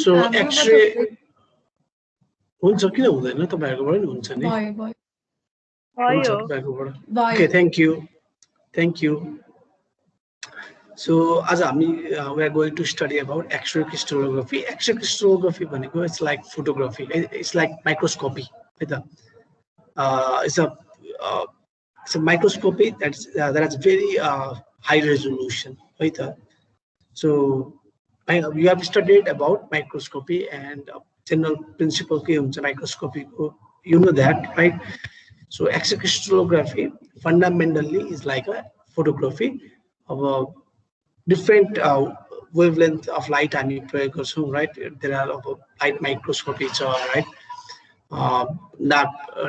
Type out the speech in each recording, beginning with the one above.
So X-ray हुन्छ किन हुँदैन तपाईहरुकोबाट नि हुन्छ नि भयो Okay, thank you. So as we are going to study about X-ray crystallography. X-ray crystallography भनेको it's like photography. It's like microscopy. It's a microscopy that has very high resolution. Right? So we have studied about microscopy and general principle के हुन्छ microscopy को, you know that, right? So X-ray crystallography fundamentally is like a photography of a different wavelength of light हामी प्रयोग गर्छौं, right? There are light microscopy छ, right?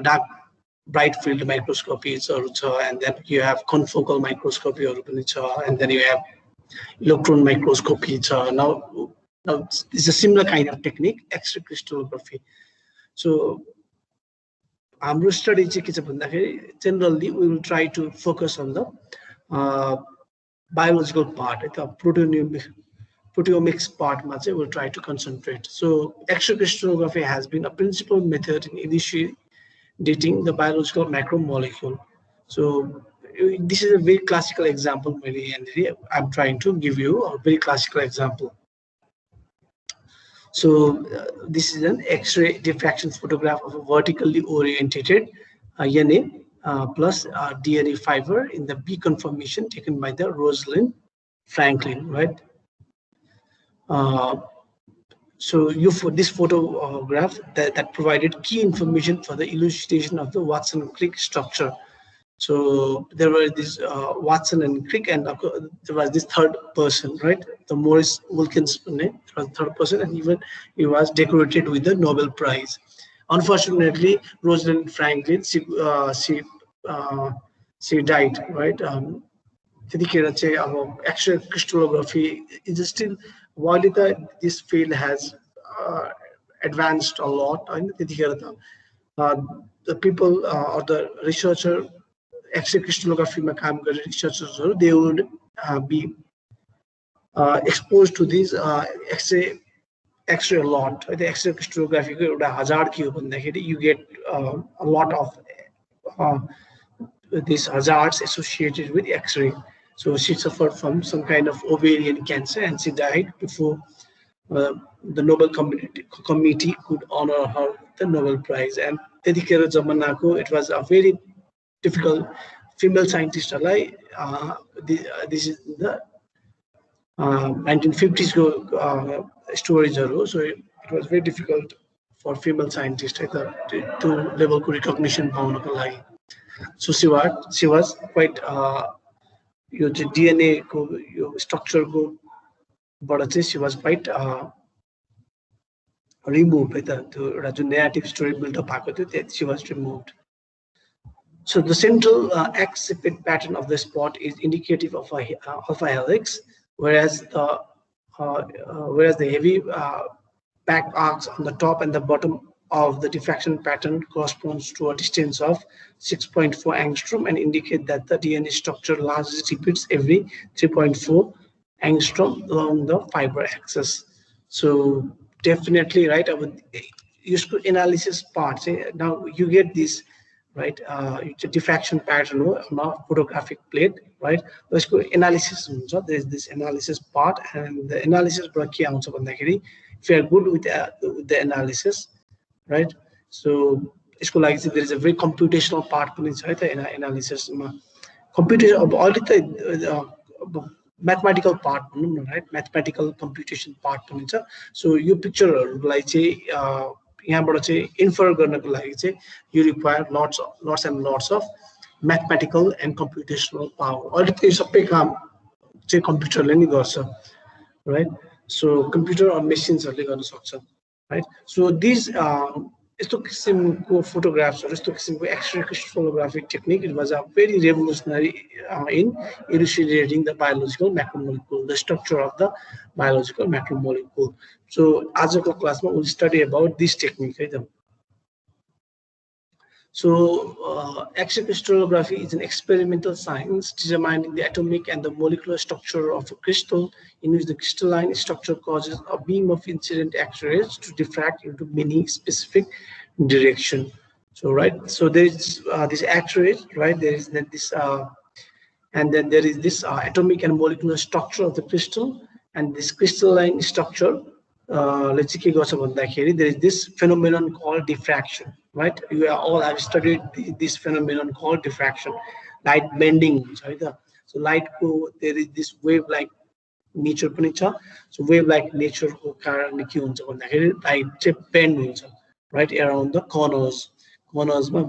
Dark bright field microscopy हरू छ, and then you have confocal microscopy हरू पनि छ, and then you have electron microscopy छ. Now this is a similar kind of technique, X-ray crystallography. So हाम्रो study चाहिँ के छ भन्दाखेरि generally we will try to focus on the biological part, the proteomics part मा चाहिँ we'll try to concentrate. So X-ray crystallography has been a principal method in elucidating the biological macromolecule. So this is a very classical example. I'm trying to give you a very classical example. So this is an X-ray diffraction photograph of a vertically orientated DNA plus DNA fiber in the B conformation taken by the Rosalind Franklin, right? So this photograph that provided key information for the elucidation of the Watson-Crick structure. So there were this Watson and Crick, and there was this third person, right? The Morris Wilkins, was the third person, and even he was decorated with the Nobel Prize. Unfortunately, Rosalind Franklin, she died, right? X-ray crystallography is still, while this field has advanced a lot, the people or the researcher X-ray crystallography researchers, they would be exposed to this X-ray a lot. The X-ray crystallography you get a lot of these hazards associated with X-ray. So she suffered from some kind of ovarian cancer and she died before the Nobel Committee could honor her the Nobel Prize. And it was a very difficult female scientist alive. This is the 1950s stories, so it was very difficult for female scientists to level recognition. So she was quite DNA structure but she was quite removed. The narrative story built up, she was removed. So the central X-shaped pattern of the spot is indicative of a alpha helix, whereas the heavy back arcs on the top and the bottom of the diffraction pattern corresponds to a distance of 6.4 angstrom and indicate that the DNA structure largely repeats every 3.4 angstrom along the fiber axis. So definitely, right, useful analysis part. Now you get this, right? It's a diffraction pattern on a photographic plate, right? Analysis, there is this analysis part, and the analysis if you are good with the analysis, right? So there is a very computational part inside the analysis. Mathematical part, right? Mathematical computation part. So you picture like infer you require lots and lots of mathematical and computational power. All the computer learning also, right? So computer or machines are right? So these photographs or X-ray crystallographic technique, it was a very revolutionary in elucidating the biological macromolecule, the structure of the biological macromolecule. So as a class, we'll study about this technique. So, X-ray crystallography is an experimental science determining the atomic and the molecular structure of a crystal, in which the crystalline structure causes a beam of incident X-rays to diffract into many specific direction. So, right. So there is this X-rays, right? There is this, and then there is this atomic and molecular structure of the crystal, and this crystalline structure. Let's see, there is this phenomenon called diffraction, right? You all have studied this phenomenon called diffraction, light bending. So light go, there is this wave like nature पनि छ. So wave like nature को कारणले के हुन्छ भन्दाखेरि light चाहिँ bend हुन्छ, right, around the corners मा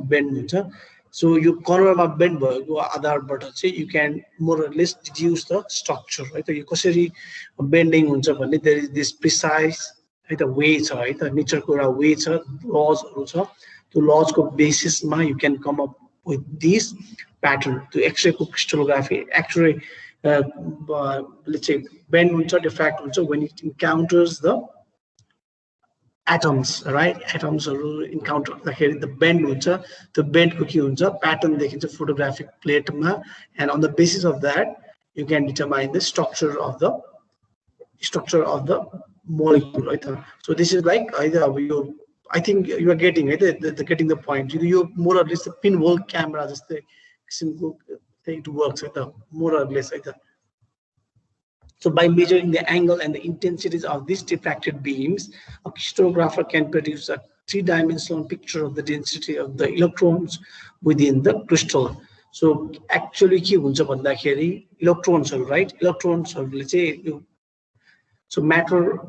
bend हुन्छ. So यो corner मा bend भएको आधारबाट चाहिँ you can more or less deduce the structure, right? यो कसरी bending हुन्छ भन्ने there is this precise, है त, way छ, है त, nature को एउटा way छ, laws हरू छ. त्यो laws को basis मा you can come up with this pattern. To X-ray crystallography, X-ray let's say bend हुन्छ, diffract हुन्छ when it encounters the atoms, right? Atoms encounter the bend हुन्छ, the bend को के हुन्छ, pattern देखिन्छ photographic plate मा, and on the basis of that you can determine the structure of the molecule, right? So this is like either you, I think you are getting it, getting the point. You more or less the pinhole camera just the it works, right? More or less like that. So by measuring the angle and the intensities of these diffracted beams, a crystallographer can produce a three-dimensional picture of the density of the electrons within the crystal. So actually के हुन्छ भन्दाखेरि electrons, right? Electrons let's say so matter,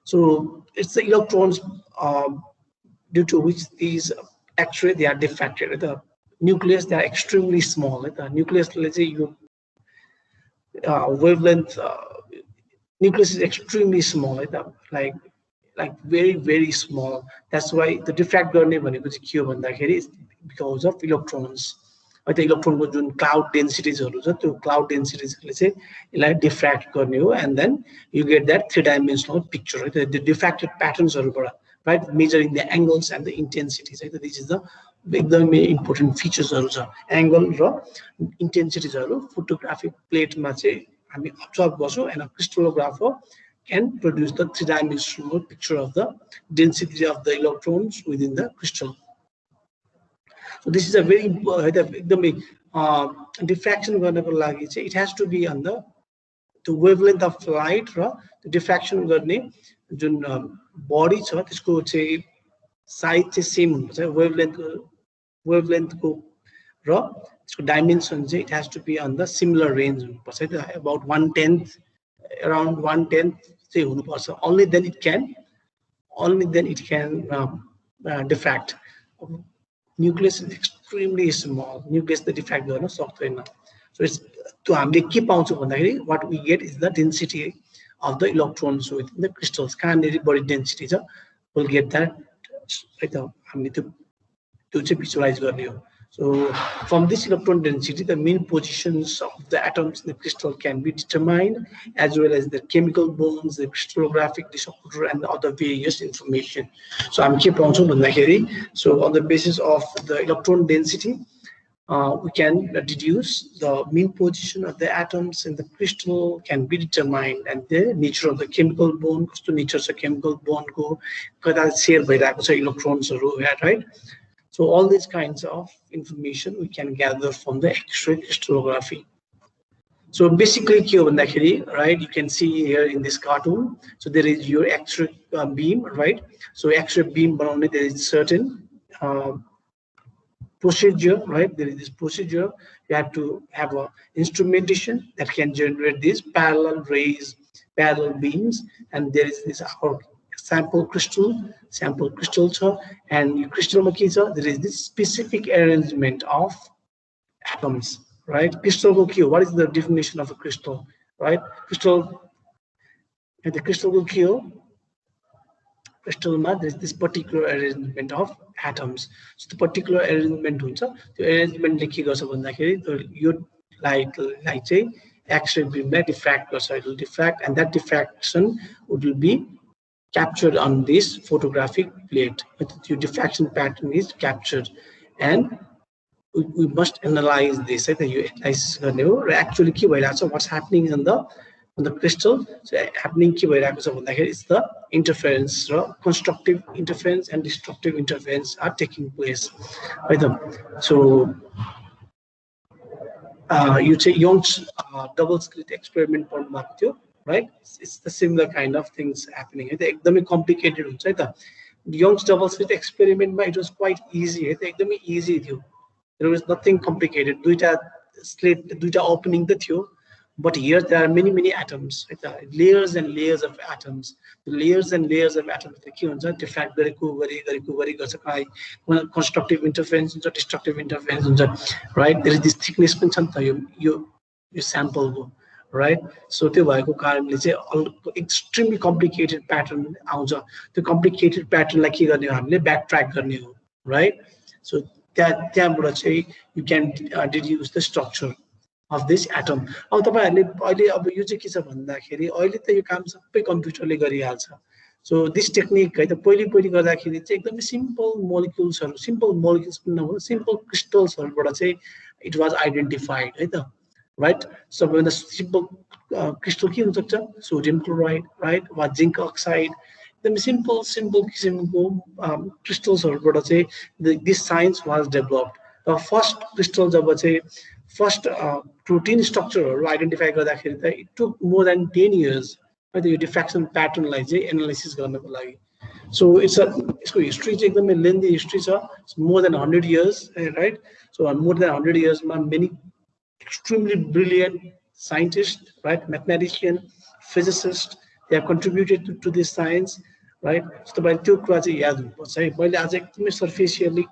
so it's the electrons due to which these X-ray they are diffracted. The nucleus they are extremely small. The nucleus, let's say you wavelength nucleus is extremely small, like very very small. That's why the diffract गर्ने भनेको चाहिँ के हो भन्दाखेरि is because of electrons. The electron को जुन cloud densities हरू छ त्यो cloud densities ले चाहिँ यसलाई diffract गर्ने हो, and then you get that three-dimensional picture, right? The diffracted patterns हरूबाट, right, measuring the angles and the intensities, right? This is the एकदमै important features हरू छ. Angle र intensities हरू photographic plate मा चाहिँ हामी observe गर्छौं, and a crystallographer can produce the three-dimensional picture of the density of the electrons within the crystal. So this is a very diffraction गर्नको लागि चाहिँ it has to be on the wavelength of light र diffraction गर्ने जुन body छ त्यसको चाहिँ size चाहिँ same हुनुपर्छ, wavelength को र त्यसको dimension चाहिँ it has to be on the similar range हुनुपर्छ, about 1/10, around 1/10 चाहिँ हुनुपर्छ. Only then it can diffract. Nucleus is extremely small. Nucleus the diffract गर्न सक्दैन. So it's to हामीले के पाउँछौँ भन्दाखेरि what we get is the density of the electrons within the crystals. कहाँनेरि बढी density छ, we'll get that, right? हामीले त्यो चाहिँ visualize गर्ने हो. So from this electron density, the mean positions of the atoms in the crystal can be determined, as well as the chemical bonds, the crystallographic disorder, and other various information. So I'm keep on saying, so on the basis of the electron density, we can deduce the mean position of the atoms in the crystal can be determined, and the nature of the chemical bond, to nature of the chemical bond go, share by electrons, right? So all these kinds of information we can gather from the X-ray crystallography. So basically, right, you can see here in this cartoon. So there is your X-ray beam, right? So X-ray beam, but only there is certain procedure, right? There is this procedure. You have to have a instrumentation that can generate these parallel rays, parallel beams, and there is this sample crystal, and crystal there is this specific arrangement of atoms, right? Crystal Q, what is the definition of a crystal, right? Crystal, and the crystal Q, crystal there is this particular arrangement of atoms. So the particular arrangement, the arrangement you like say X-ray beam diffract, so it will diffract, and that diffraction would be captured on this photographic plate. Your diffraction pattern is captured, and we must analyze this. Right? You analyze actually what's happening on the crystal. So happening is the interference, constructive interference and destructive interference are taking place. Right? So you say Young's double slit experiment right? It's the similar kind of things happening. It's एकदमै complicated हुन्छ है त. Young's double slit experiment it was quite easy. It's एकदमै easy थियो. There was nothing complicated. Duita slit, duita opening the थियो. But here there are many atoms, right? Layers and layers of atoms. The layers and layers of atoms के हुन्छ diffract गरी गर्छ constructive interference हुन्छ, destructive interference हुन्छ, right? There is this thickness पनि छ नि त यो sample को, right? So त्यो भएको कारणले चाहिँ extremely complicated pattern आउँछ. त्यो complicated pattern लाई के गर्ने हो हामीले backtrack गर्ने हो, right? So त्यहाँबाट चाहिँ you can deduce the structure of this atom. अब तपाईहरुले अहिले अब यो चाहिँ के छ भन्दाखेरि अहिले त यो काम सबै कम्प्युटरले गरिहाल्छ. So this technique है त पहिले गर्दाखेरि चाहिँ एकदमै simple molecules पनि नभए simple crystals हरुबाट चाहिँ it was identified है त, right? So when the simple crystal के हुन सक्छ sodium chloride, right? वा zinc oxide, एकदमै simple किसिमको crystals हरुबाट चाहिँ this science was developed. The first crystal जब चाहिँ first protein structure identify गर्दाखेरि त it took more than 10 years right? The diffraction pattern लाई चाहिँ analysis गर्नको लागि. So it's यसको history चाहिँ एकदमै lengthy history छ. It's more than 100 years, right? So more than 100 years मा many extremely brilliant scientists, right? Mathematician, physicists, they have contributed to this science, right? So तपाईले त्यो कुरा चाहिँ याद हुनुपर्छ है. मैले आज एकदमै surfacially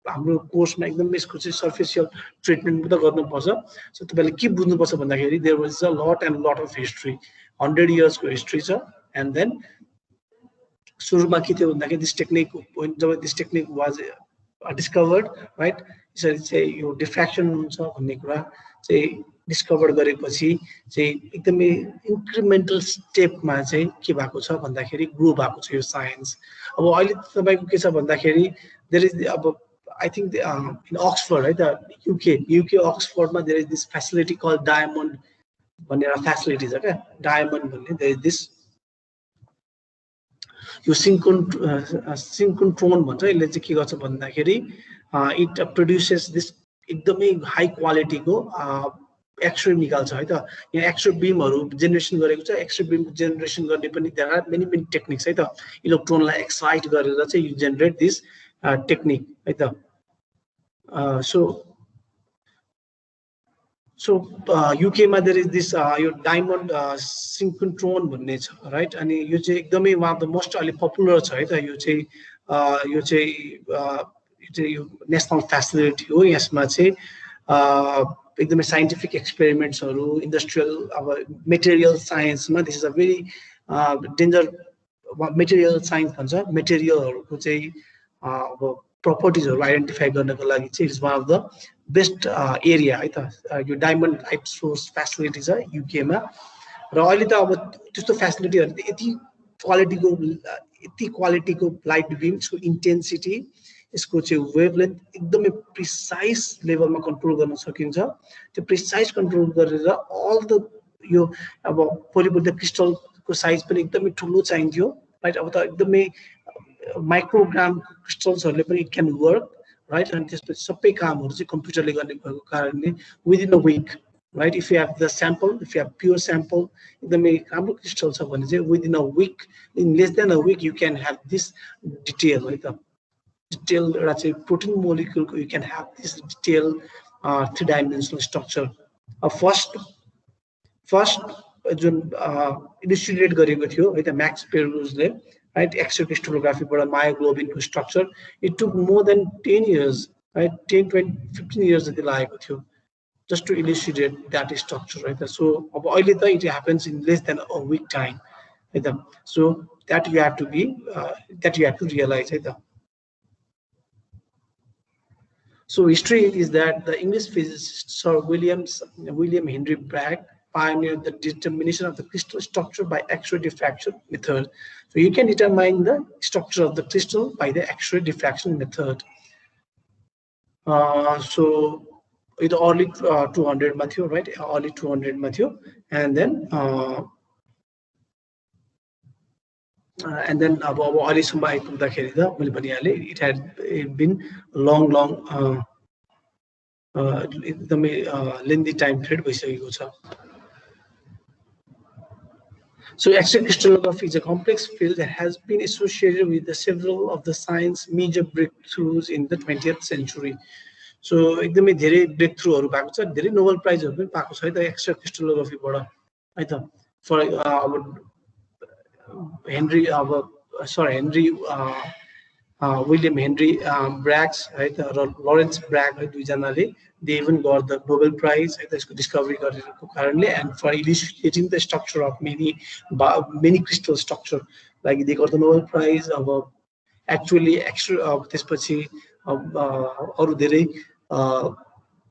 हाम्रो कोर्समा एकदमै यसको चाहिँ सर्फेसियल ट्रिटमेन्ट पनि त गर्नुपर्छ. सो तपाईले के बुझ्नुपर्छ भन्दाखेरि there was a lot of history, 100 years को हिस्ट्री छ. एन्ड देन सुरुमा के थियो भन्दाखेरि दिस टेक्निक जब this technique was discovered, right? यसरी चाहिँ यो डिफ्र्याक्सन हुन्छ भन्ने कुरा चाहिँ डिस्कभर गरेपछि चाहिँ एकदमै इन्क्रिमेन्टल स्टेपमा चाहिँ के भएको छ भन्दाखेरि ग्रो भएको छ यो साइन्स. अब अहिले तपाईको के छ भन्दाखेरि देयर इज अब I think in Oxford, right? The UK Oxford, there is this facility called Diamond. Facilities, okay? Diamond. There is this. You synchrotron, it produces this high quality X-ray निकाल्छ है त. यहाँ X-ray beam generation गरेको छ. X-ray beam generation गर्ने पनि there are many techniques है त. इलेक्ट्रोनलाई excite गरेर चाहिँ you generate this technique है त. So UK मा there is this your diamond synchrotron भन्ने छ, right? अनि यो चाहिँ एकदमै one of the most popular छ है त. यो चाहिँ यो नेशनल फ्यासिलिटी हो. यसमा चाहिँ एकदमै साइन्टिफिक एक्सपेरिमेन्ट्सहरु, इन्डस्ट्रियल अब मेटेरियल साइन्समा this is a very danger material science भन्छ. मेटेरियलहरुको चाहिँ अब properties identify गर्नको लागि चाहिँ is one of the best area है त. यो डायमन्ड लाइट सोर्स फ्यासिलिटी छ युके मा. र अहिले त अब त्यस्तो फ्यासिलिटीहरु यति क्वालिटीको लाइट बिम, यसको इन्टेन्सिटी, यसको चाहिँ वेभलेन्थ एकदमै प्रिसाइज लेभलमा कन्ट्रोल गर्न सकिन्छ. त्यो प्रिसाइज कन्ट्रोल गरेर अल द यो अब पोलिमर क्रिस्टलको साइज पनि एकदमै ठुलो चाहिन्थ्यो, राइट? अब त एकदमै microgram crystals it can work, right? And सबै कामहरु चाहिँ कम्प्युटरले गर्ने भएको कारणले within a week, right? If you have the sample, if you have pure sample, एकदमै राम्रो crystal छ भने चाहिँ within a week, in less than a week, you can have this detail, right? Detail एउटा चाहिँ protein molecule you can have this detailed three-dimensional structure. First जुन elucidate गरेको थियो है त Max Peruzले, right? X-ray crystallography but a myoglobin structure. It took more than 10 years, right? 10, 20, 15 years just to elucidate that structure, right? So it happens in less than a week time, right? So that you have to be realize, right? So history is that the English physicist Sir William Henry Bragg pioneered the determination of the crystal structure by X-ray diffraction method. So you can determine the structure of the crystal by the X-ray diffraction method. So it early 200 Matthew, right? Early 200 Matthew, and then अब अहिलेसम्म आइपुग्दाखेरि त मैले भनिहालेँ it had been long एकदमै lengthy time period भइसकेको छ. So X-ray crystallography is a complex field that has been associated with several of the science major breakthroughs in the 20th century. So एकदमै धेरै ब्रेकथ्रुहरू भएको छ, धेरै नोबेल प्राइजहरू पनि पाएको छ है त एक्स-रे क्रिस्टलोग्राफीबाट है त. फर अब हेनरी William Henry Bragg है त र Lawrence Bragg है दुईजनाले they even got the Nobel Prize है त यसको डिस्कभरी गरेको कारणले and for elucidating the structure of many crystal structure like they got the Nobel Prize. अब actually त्यसपछि अरु धेरै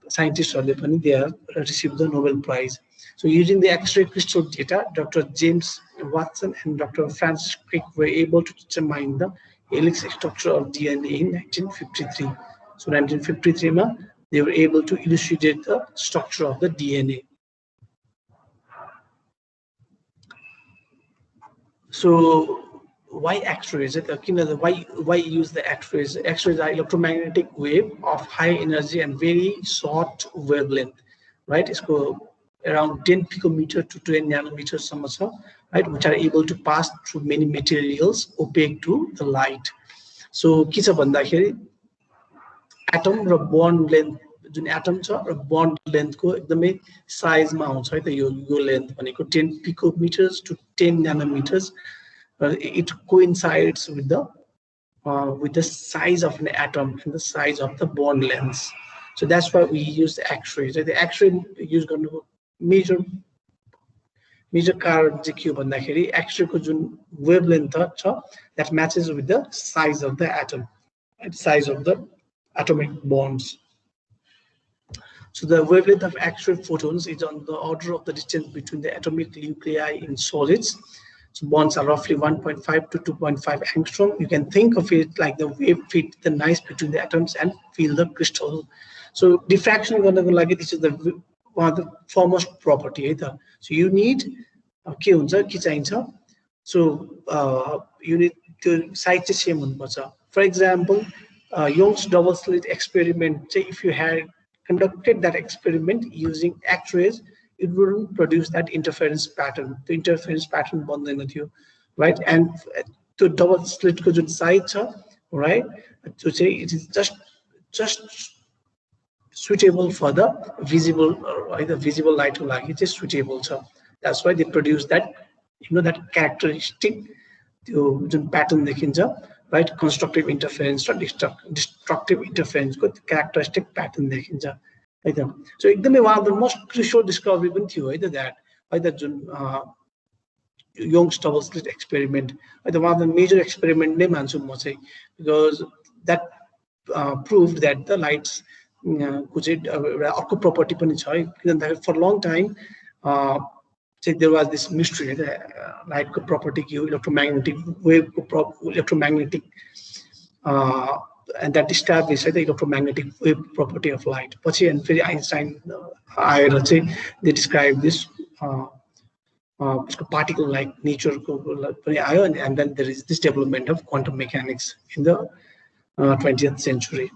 scientists they have received the Nobel Prize. So using the X-ray crystal data, Dr. James Watson and Dr. Francis Crick were able to determine the helix structure of DNA in 1953. So 1953 they were able to elucidate the structure of the DNA. So why X-rays? Why use the X-rays? X-rays are electromagnetic wave of high energy and very short wavelength, right? It's around 10 picometer to 10 nanometers, right? Which are able to pass through many materials opaque to the light. So, atom or bond length, atom or bond length ko ekdamai size ma huncha hai ta yo length bhaneko 10 picometers to 10 nanometers. It coincides with the size of an atom and the size of the bond lengths. So that's why we use the X-rays. The X-ray use major कारण चाहिँ के हो भन्दाखेरि X-ray को जुन wavelength छ that matches with the size of the atom and size of the atomic bonds. So the wavelength of X-ray photons is on the order of the distance between the atomic nuclei in solids. So bonds are roughly 1.5 to 2.5 angstrom. You can think of it like the wave fit the nice between the atoms and feel the crystal. So diffraction this is one of the foremost property. So you need so you need to size the same. For example, Young's double slit experiment. Say if you had conducted that experiment using X-rays, it wouldn't produce that interference pattern. The interference pattern right? And to double slit size, right? To say it is just suitable for the visible light it is suitable. So that's why they produce that that characteristic pattern right? Constructive interference or destructive interference with characteristic pattern so one of the most crucial discovery that by the Young's double slit experiment, one of the major experiment because that proved that the lights property for a long time there was this mystery light property electromagnetic wave electromagnetic and that established the electromagnetic wave property of light. And Einstein they described this particle like nature and then there is this development of quantum mechanics in the 20th century.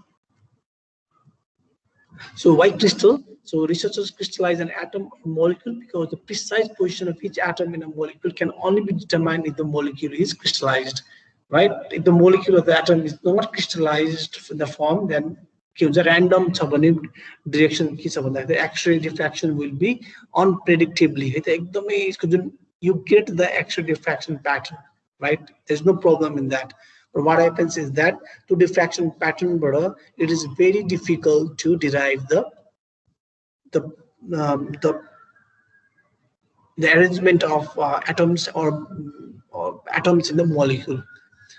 So why crystal? So researchers crystallize an atom or molecule because the precise position of each atom in a molecule can only be determined if the molecule is crystallized, right? If the molecule of the atom is not crystallized in the form, then random direction the X-ray diffraction will be unpredictably. You get the X-ray diffraction pattern, right? There's no problem in that. But what happens is that to diffraction pattern, it is very difficult to derive the arrangement of atoms or atoms in the molecule.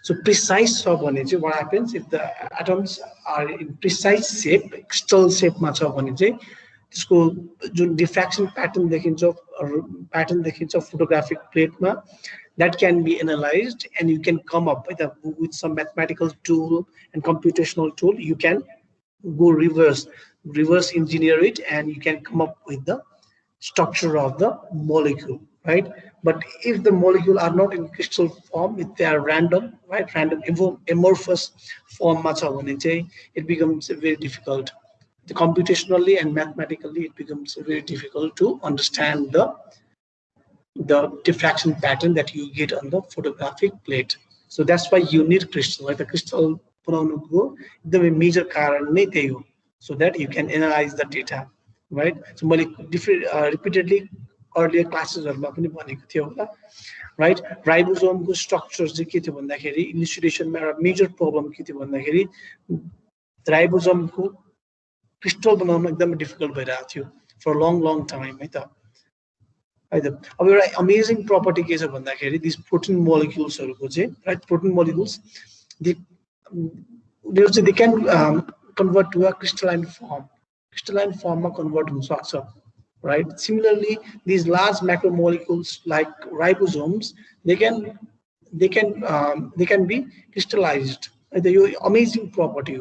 So precise what happens if the atoms are in precise shape, crystal shape, त्यसको जुन डिफ्र्याक्सन pattern देखिन्छ photographic plate ma, that can be analyzed and you can come up with some mathematical tool and computational tool. You can go reverse engineer it, and you can come up with the structure of the molecule, right? But if the molecule are not in crystal form, if they are random, right, random amorphous form, it becomes very difficult. Computationally and mathematically, it becomes very difficult to understand the diffraction pattern that you get on the photographic plate. So that's why you need crystal, right? The crystal the major karan so that you can analyze the data, right? So different repeatedly earlier classes right? Ribosome structures elucidation major problem ribosome crystal difficult for a long time. Amazing property case of these protein molecules, right? Protein molecules, they can convert to a crystalline form. Crystalline form convert right? Similarly, these large macromolecules like ribosomes, they can be crystallized. Amazing property.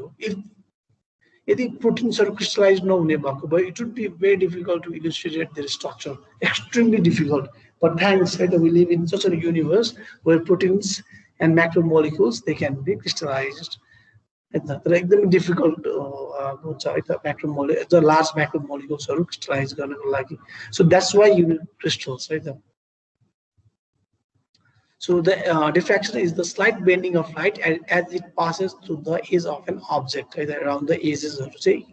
If proteins are crystallized it would be very difficult to illustrate their structure. Extremely difficult. But thanks, right, we live in such a universe where proteins and macromolecules, they can be crystallized. Like them difficult macromolecule, the large macromolecules are crystallized. So that's why you need crystals, right? So the diffraction is the slight bending of light as it passes through the edge of an object, right? Around the edges, say,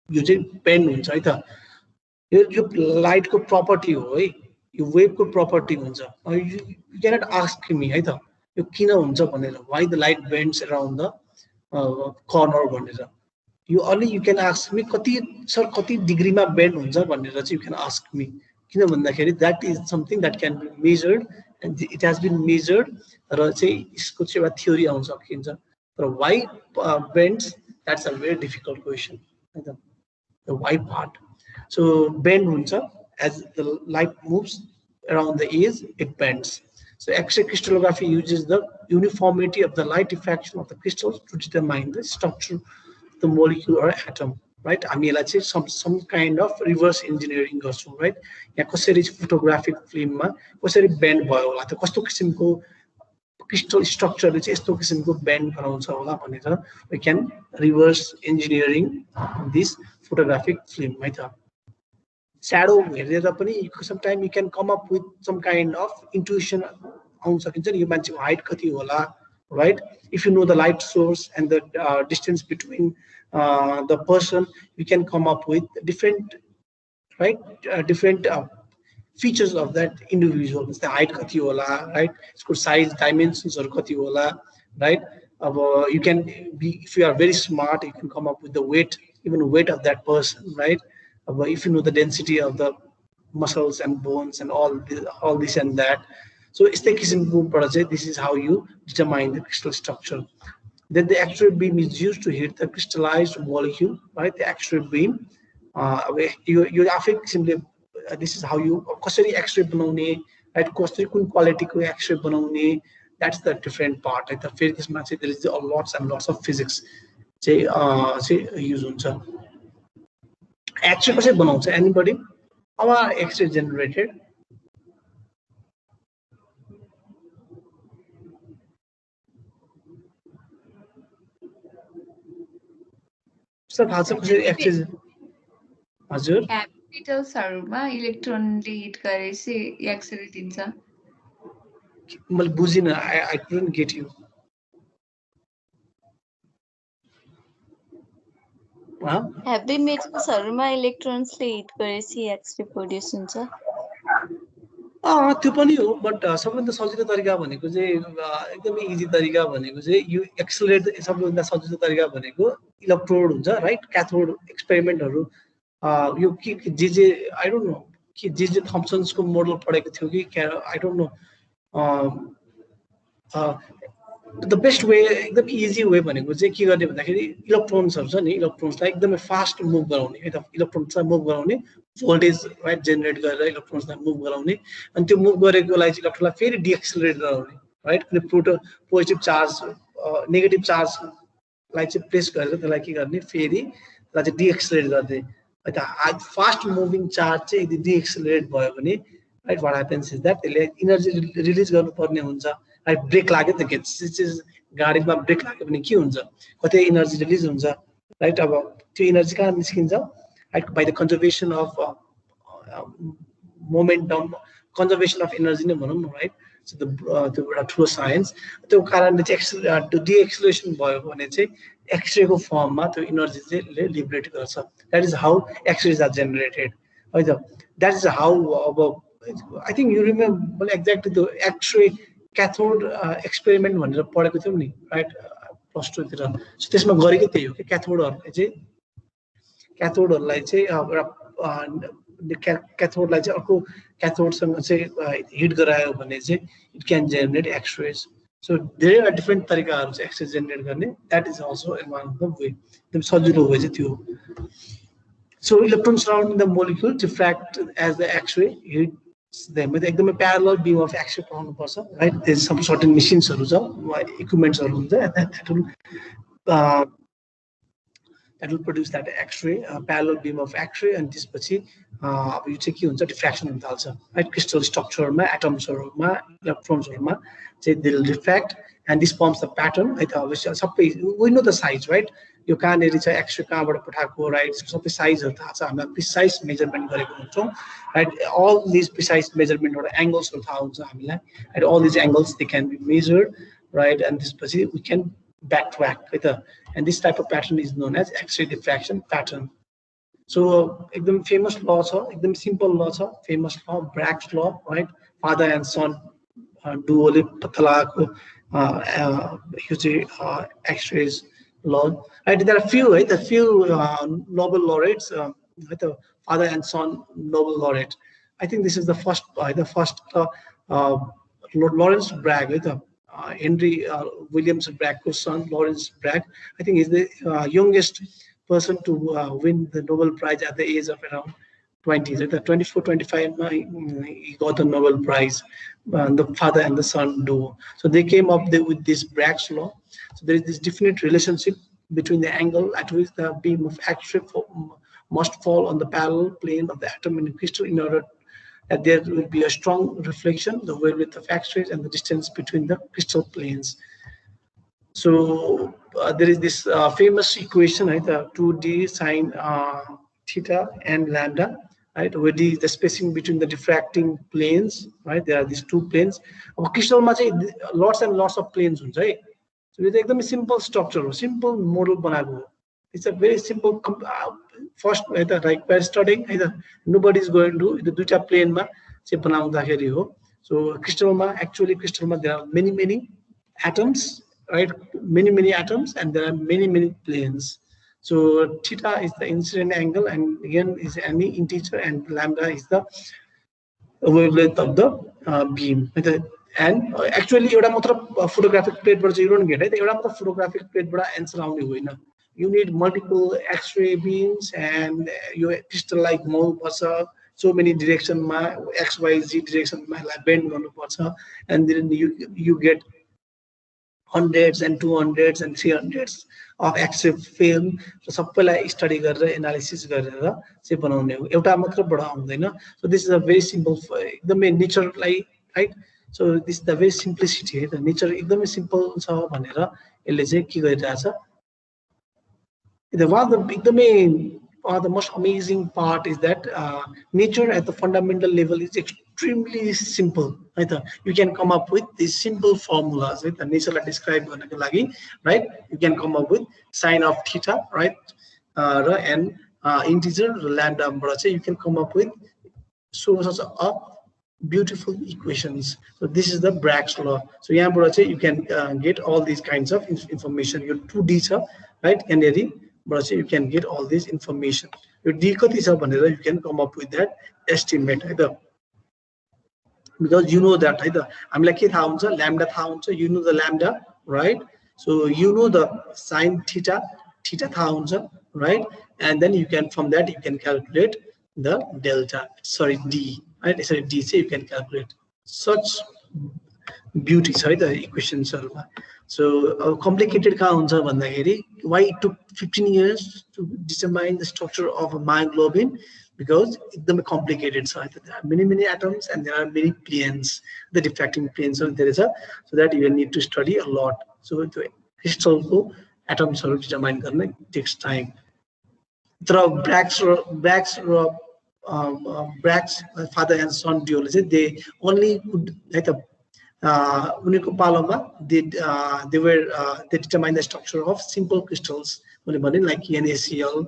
you just bend, right? Your light ko property, your wave ko property, you cannot ask me, right? Why the light bends around the corner? You can ask me, sir, degree ma bend you can ask me. That is something that can be measured, and it has been measured. Theory why bends, that's a very difficult question. The why part. So bend as the light moves around the edge, it bends. So X-ray crystallography uses the uniformity of the light diffraction of the crystals to determine the structure of the molecule or atom, right? Some kind of reverse engineering also, right? Photographic film bend crystal structure bend we can reverse engineering this photographic film. Shadow, sometimes you can come up with some kind of intuition. You mentioned height, right? If you know the light source and the distance between the person, you can come up with different, right? Different features of that individual. It's the height, right? It's called size, dimensions, or right? You can be, if you are very smart, you can come up with the weight, even weight of that person, right? If you know the density of the muscles and bones and all this and that. So this is how you determine the crystal structure. Then the X-ray beam is used to hit the crystallized molecule, right? The X-ray beam. You simply this is how you X-ray बनाउने, right? Quality X-ray बनाउने. That's the different part. Right? There is lots and lots of physics. Say use हुन्छ. X-ray कसरी बनाउँछ? Anybody? How are X-ray generated? X-ray हजुर क्यापिटल्सहरुमा इलेक्ट्रोनले hit गरेपछि x-ray दिन्छ. मैले बुझिन. I couldn't get you. Heavy मेटल्सहरुमा इलेक्ट्रोन्सले हिट गरेपछि एक्स-रे प्रोड्युस हुन्छ. त्यो पनि हो, बट सबैभन्दा सजिलो तरिका भनेको चाहिँ एकदमै इजी तरिका भनेको चाहिँ यो एक्सेलरेट सबैभन्दा सजिलो तरिका भनेको इलेक्ट्रोड हुन्छ, राइट? क्याथोड एक्सपेरिमेन्टहरु यो के जे आई डोन्ट नो कि जे थम्सन्सको मोडल पढेको थियो कि I don't know the best way एकदम इजी वे भनेको चाहिँ के गर्ने भन्दाखेरि इलेक्ट्रोन्सहरू छ नि इलेक्ट्रोन्सलाई एकदमै फास्ट मुभ गराउने है त इलेक्ट्रोन्सलाई मुभ गराउने भोल्टेज राइट जेनेरेट गरेर इलेक्ट्रोन्सलाई मुभ गराउने अनि त्यो मुभ गरेकोलाई चाहिँ इलेक्ट्रोनलाई फेरि डिएक्सिलरेट गराउने राइट अनि पोजिटिभ चार्ज नेगेटिभ चार्जलाई चाहिँ प्लेस गरेर त्यसलाई के गर्ने फेरि त्यसलाई चाहिँ डिएक्सिलरेट गर्ने है त फास्ट मुभिङ चार्ज चाहिँ यदि डिएक्सिलरेट भयो भने right what happens is that त्यसले इनर्जी रिलिज गर्नुपर्ने हुन्छ राइट ब्रेक लाग्यो त के चिज गाडीमा ब्रेक लाग्यो भने के हुन्छ कतै इनर्जी रिलिज हुन्छ राइट अब त्यो इनर्जी कहाँ निस्किन्छ right by the conservation of momentum conservation of energy नै भनौँ न राइट त्यो एउटा ठुलो साइन्स त्यो कारणले चाहिँ त्यो डिएक्सिलेसन भयो भने चाहिँ एक्सरेको फर्ममा त्यो इनर्जी चाहिँ लिबरेट गर्छ that is how X-rays are generated है त द्याट इज हाउ अब I think you remember exactly त्यो एक्सरे क्याथोड एक्सपेरिमेन्ट भनेर पढेको थियौँ नि राइट प्लस टूतिर सो त्यसमा गरेको त्यही हो कि क्याथोडहरूलाई चाहिँ एउटा क्याथोडलाई चाहिँ अर्को क्याथोडसँग चाहिँ हिट गरायो भने चाहिँ it can generate X-rays so धेरैवटा डिफ्रेन्ट तरिकाहरू छ एक्सरे जेनेरेट गर्ने that is also one of the way एकदम सजिलो वे चाहिँ त्यो so electron surrounding the molecule diffract as the X-ray hit एकदमै प्यारलल बिम अफ एक्सरे पढाउनुपर्छ राइट त्यस सम सर्टेन मेसिन्सहरू छ इक्विपमेन्ट्सहरू हुन्छ that will produce that X-ray, parallel beam of X-ray, and त्यसपछि अब यो चाहिँ के हुन्छ डिफ्र्याक्सन हुन थाल्छ राइट क्रिस्टल स्ट्रक्चरमा एटम्सहरूमा इलेक्ट्रोन्सहरूमा चाहिँ they will diffract and this forms the pattern है त अब सबै we know the size right यो कहाँनिर चाहिँ एक्सरे कहाँबाट पठाएको राइट सबै साइजहरू थाहा छ हामीलाई प्रिसाइज मेजरमेन्ट गरेको हुन्छौँ राइट अल दिज प्रिसाइज मेजरमेन्टबाट एङ्गल्सहरू थाहा हुन्छ हामीलाई right all these angles they can be measured right and त्यसपछि वी क्यान backtrack है त and this type of pattern is known as X-ray diffraction pattern. So एकदम famous law छ एकदम simple law छ famous law Bragg's law right father and son duoले पत्ता लगाएको यो चाहिँ X-rays law right there are few right the few Nobel laureates है त father and son Nobel laureate I think this is the first Lawrence Bragg है त Henry Williams Bragg's son, Lawrence Bragg, I think is the youngest person to win the Nobel Prize at the age of around 20s. At the 24, 25, he got the Nobel Prize, the father and the son duo. So they came up with this Bragg's law. So there is this definite relationship between the angle at which the beam of X-ray must fall on the parallel plane of the atom in a crystal in order that there will be a strong reflection, the wavelength of X-rays and the distance between the crystal planes. So there is this famous equation, right? The 2D sine theta and lambda, right? Where D is the spacing between the diffracting planes, right? There are these two planes. Our crystal ma lots and lots of planes, right? So it's a simple structure, simple model banako. It's a very simple. First, like we're studying, nobody is going to the duita plane ma चाहिँ बनाउँदाखेरि हो. So crystal ma actually crystal ma there are many atoms, right? Many atoms, and there are many planes. So theta is the incident angle, and again is any integer, and lambda is the wavelength of the beam. And actually, एउटा मात्र photographic plate बाट you don't get it. एउटा मात्र photographic plate बाट answer आउने होइन. You need multiple X-ray beams and your crystal like mold so many direction ma XYZ direction ma bend गर्नु पर्छ and then you get hundreds and 200s and 300s of X-ray film so सबैलाई study गरेर analysis गरेर चाहिँ बनाउने हो एउटा मात्रबाट आउँदैन so this is a very simple एकदमै नेचरलाई right so this is the very simplicity the nature एकदमै simple छ भनेर यसले चाहिँ के गरिरहेछ one of the most amazing part is that nature at the fundamental level is extremely simple. Right? You can come up with these simple formulas. Right? The nature I described, right? You can come up with sine of theta, right? And integer lambda. You can come up with sources of beautiful equations. So this is the Bragg's law. So you can get all these kinds of information. Your 2D, right? And you can get all this information. Your D you can come up with that estimate either. Because you know that either I'm like lambda, you know the lambda, right? So you know the sine theta थाहा हुन्छ, right? And then you can, from that you can calculate the delta, sorry d, right? Sorry d say you can calculate such beauty, sorry, the equations are. So complicated कहाँ हुन्छ भन्दाखेरि, why it took 15 years to determine the structure of a myoglobin? Because एकदमै complicated छ. There are many atoms and there are many planes, the diffracting planes. So there is a, so that you need to study a lot. So the crystal को atoms are determine गर्न takes time. तर Bragg's father and son duology, they only could like a उनीको पालोमा they determine the structure of simple crystals, like NaCl,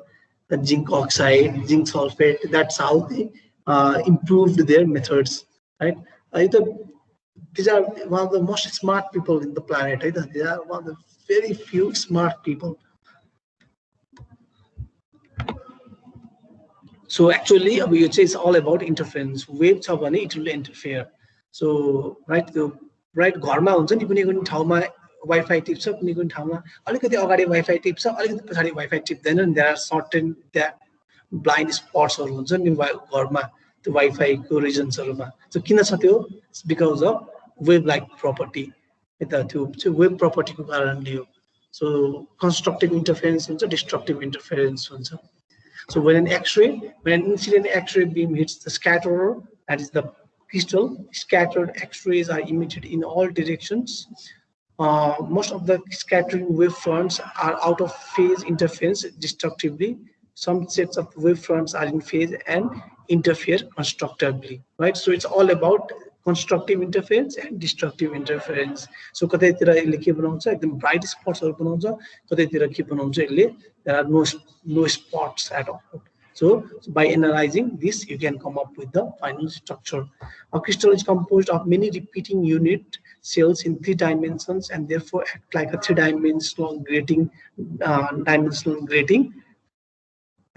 the zinc oxide, zinc sulfate. That's how they improved their methods, right? These are one of the most smart people in the planet, right? They are one of the very few smart people. So actually, we would say it's all about interference. Wave छ भने it will interfere. So right, right घरमा हुन्छ नि, कुनै कुनै ठाउँमा wifi टिप्छ, कुनै कुनै ठाउँमा अलिकति अगाडि वाइफाई टिप्छ, अलिकति पछाडि wifi टिप्दैन. There are certain blind spots हरू हुन्छ नि घरमा त्यो वाइफाई को रिजन्सहरुमा. So किन छ त्यो? It's because of wave like property. त्यो चाहिँ wave property को कारणले हो. So constructive interference हुन्छ, destructive interference हुन्छ. So when an incident X-ray beam hits the scatterer, that is the crystal, scattered X-rays are emitted in all directions. Most of the scattering wavefronts are out of phase interference destructively. Some sets of wavefronts are in phase and interfere constructively, right? So it's all about constructive interference and destructive interference. So कतैतिर यसले के बनाउँछ, एकदम bright spotsहरु बनाउँछ, कतैतिर के बनाउँछ यसले, there are no spots at all. So by analyzing this, you can come up with the final structure. A crystal is composed of many repeating unit cells in 3 dimensions and therefore act like a 3-dimensional grating.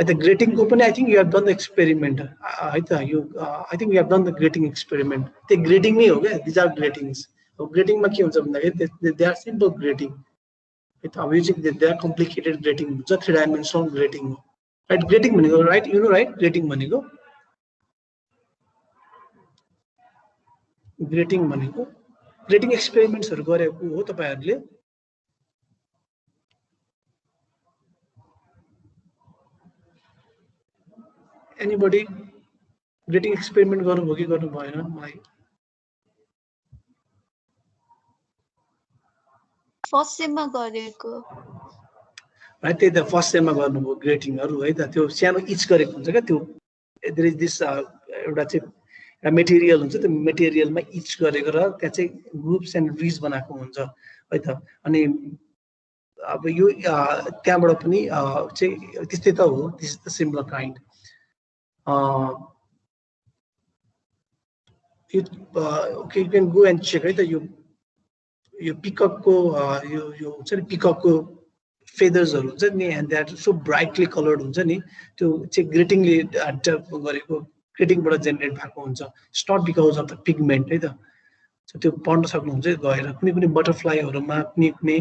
At the grating open, I think you have done the experiment. I think we have done the grating experiment. The grating me, okay? These are gratings. So grating ma ke huncha, they are simple grating. They are complicated grating. It's a 3-dimensional grating. Right? Grating manigo, right? You know, right? Grating manigo. Grating manigo. Grating experiments haru gareko ho tapaihharule. Anybody grating experiment गर्नुभयो कि गर्नु भएन? मलाई first सेममा गरेको, right? त्यही त first सेममा गर्नुभयो ग्रेटिङहरु है त. त्यो सानो इच गरेको हुन्छ के, त्यो there is this एउटा चाहिँ मेटेरियल हुन्छ, त्यो मेटेरियलमा इच गरेको र त्यहाँ चाहिँ ग्रुप्स एन्ड रिज बनाएको हुन्छ है त. अनि अब यो त्यहाँबाट पनि चाहिँ त्यस्तै त हो. This is the similar kind. Okay, you can go and check, right? You peacock ko you peacock ko feathers हुन्छ नि, and they are so brightly colored हुन्छ नि, त्यो चाहिँ ग्रेटिङले गरेको, ग्रेटिङबाट जेनेरेट भएको हुन्छ. It's not because of the pigment है त. So त्यो पढ्न सक्नुहुन्छ गएर कुनै कुनै बटरफ्लाईहरुमा, कुनै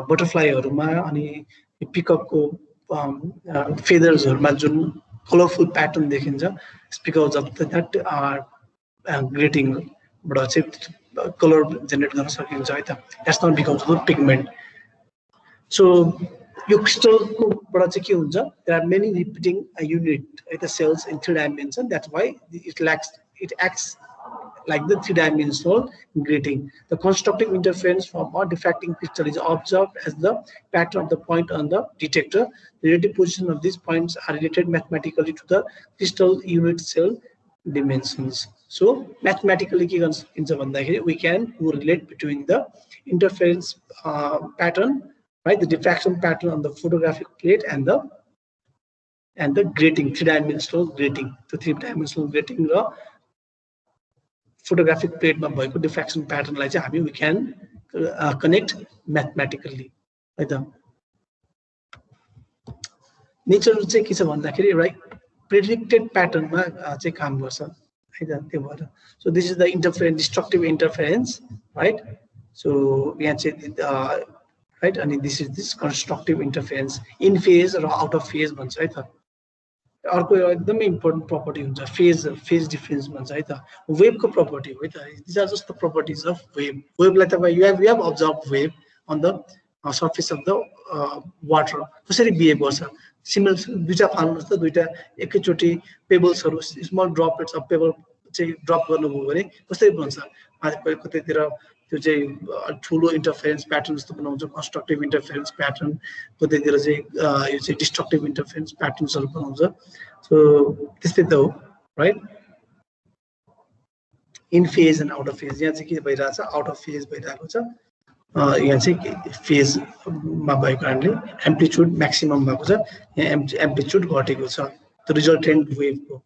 बटरफ्लाईहरुमा अनि पिककको फेदर्सहरुमा जुन कलरफुल प्याटर्न देखिन्छ, it's because of that grating बाट चाहिँ कलर जेनेरेट गर्न सकिन्छ है त. That's not because of the pigment. So यो क्रिस्टलको बाट चाहिँ के हुन्छ, there are many repeating unit the cells in 3 dimensions. That's why it acts like the 3-dimensional grating. The constructive interference from a diffracting crystal is observed as the pattern of the point on the detector. The relative position of these points are related mathematically to the crystal unit cell dimensions. So mathematically we can relate between the interference pattern, right, the diffraction pattern on the photographic plate and the grating, 3-dimensional grating. The 3-dimensional grating photographic plate ma bhayeko diffraction pattern lai chahi we can connect mathematically, right? Nature चाहिँ के छ भन्दाखेरि, right, predicted pattern ma चाहिँ काम गर्छ है त, त्यो भएर. So this is the interference, destructive interference, right? So we can say right, and this is this constructive interference in phase or out of phase भन्छ है त अर्को एकदमै इम्पोर्टेन्ट प्रपर्टी हुन्छ फेज डिफरेन्स भन्छ है त वेभको प्रपर्टी हो है त this are just the properties of वेभलाई तपाईँ you have observe wave on the surface of the water कसरी बिहेभ गर्छ सिमिलर दुईटा फाल्नुहोस् त दुईटा एकैचोटि पेबल्सहरू स्मल ड्रपलेट्स अफ पेबल चाहिँ ड्रप गर्नुभयो भने कसरी बन्छ कतैतिर त्यो चाहिँ ठुलो इन्टरफेरेन्स प्याटर्न जस्तो बनाउँछ कन्स्ट्रक्टिभ इन्टरफेरेन्स प्याटर्न कतैतिर चाहिँ यो चाहिँ डिस्ट्रक्टिभ इन्टरफेरेन्स प्याटर्न्सहरू बनाउँछ सो त्यस्तै त हो right in phase and out of phase यहाँ चाहिँ के भइरहेछ आउट अफ फेज भइरहेको छ यहाँ चाहिँ फेजमा भएको कारणले एम्प्लिट्युड म्याक्सिमम भएको छ यहाँ एम्प्लिट्युड घटेको छ द रिजल्टेन्ट वेभको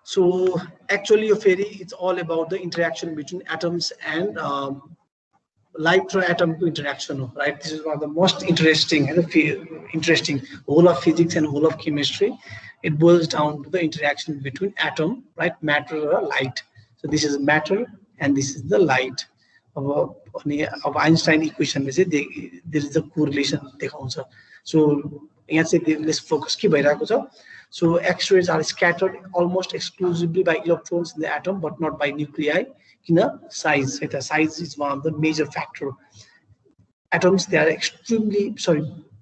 So actually, it's all about the interaction between atoms and light atom interaction, right? This is one of the most interesting whole of physics and whole of chemistry. It boils down to the interaction between atom, right? Matter or light. So this is matter and this is the light. Of Einstein equation, there is a correlation. So let's focus. So X-rays are scattered almost exclusively by electrons in the atom, but not by nuclei. In a size, size is one of the major factor. Atoms, they are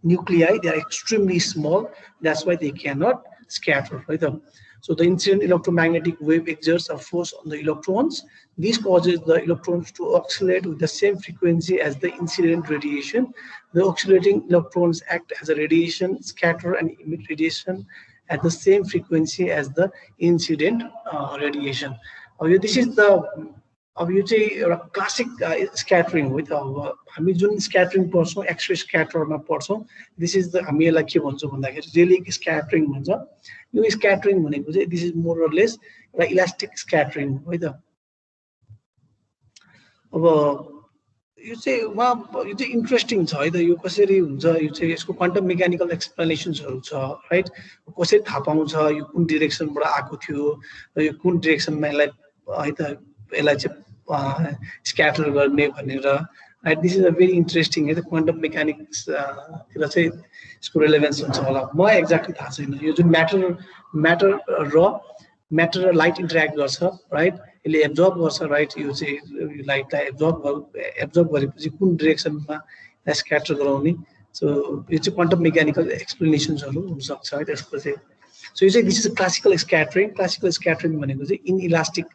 nuclei, they are extremely small. That's why they cannot scatter. Right? So the incident electromagnetic wave exerts a force on the electrons. This causes the electrons to oscillate with the same frequency as the incident radiation. The oscillating electrons act as a radiation, scatter and emit radiation at the same frequency as the incident radiation. This is the classic scattering with scattering person X-ray scatter person. This is the really scattering. Scattering this is more or less elastic scattering with you say interesting यो कसरी हुन्छ यो चाहिँ यसको quantum mechanical एक्सप्लेनेसन्सहरु छ right कसरी थाहा पाउँछ यो कुन डाइरेक्सनबाट आएको थियो र यो कुन डाइरेक्सनमा यसलाई चाहिँ स्क्याटर गर्ने भनेर right this is a very interesting है त क्वान्टम मेकानिक्स तिर चाहिँ यसको रिलेभेन्स हुन्छ होला म एक्ज्याक्टली थाहा छैन यो जुन म्याटर र लाइट इन्टरेक्ट गर्छ राइट यसले एब्जर्ब गर्छ राइट यो चाहिँ लाइटलाई एब्जर्ब गरेपछि कुन डाइरेक्सनमा स्क्याटर गराउने सो यो चाहिँ क्वान्टम मेकानिकल एक्सप्लेनेसन्सहरु हुन सक्छ है त्यसको चाहिँ सो यो चाहिँ दिस इज क्लासिकल स्क्याटरिङ भनेको चाहिँ इलास्टिक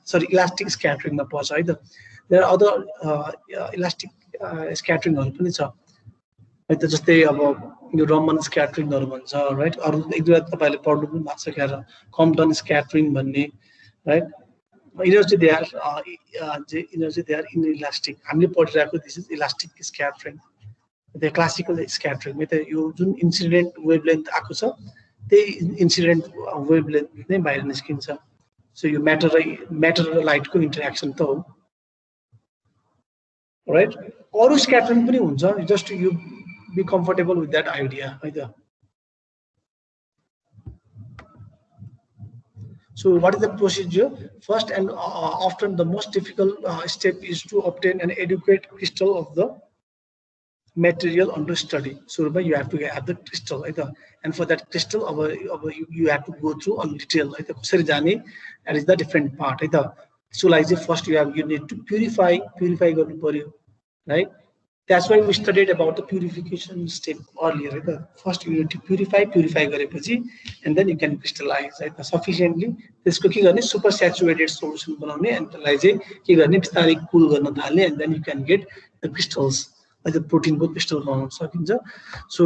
स्क्याटरिङमा पर्छ है त देयर आर अदर इलास्टिक स्क्याटरिङहरु पनि छ है त जस्तै अब यो रमन स्क्याटरिङहरु भन्छ राइट अरु एक दुईवटा तपाईहरुले पढ्नु पनि भएको छ क्यार कम्पटन स्क्याटरिङ भन्ने right energy they are inelastic हामीले पढिरहेको this is elastic scattering the classical scattering त यो जुन इन्सिडेन्ट वेभलेन्थ आएको छ त्यही इन्सिडेन्ट वेभलेन्थ नै बाहिर निस्किन्छ सो यो म्याटर र लाइटको इन्टरेक्सन त हो राइट अरु स्क्याटरिङ पनि हुन्छ just you be comfortable with that idea है त So what is the procedure? First and often the most difficult step is to obtain an adequate crystal of the material under study. So you have to have the crystal, right? And for that crystal, you have to go through a detail. That is the different part. Right? So like first you need to purify, right? That's why we studied about the purification step earlier. Right? First you need to purify and then you can crystallize right? Sufficiently. This cooking super saturated solution and cool and then you can get the crystals. Like the protein crystal. So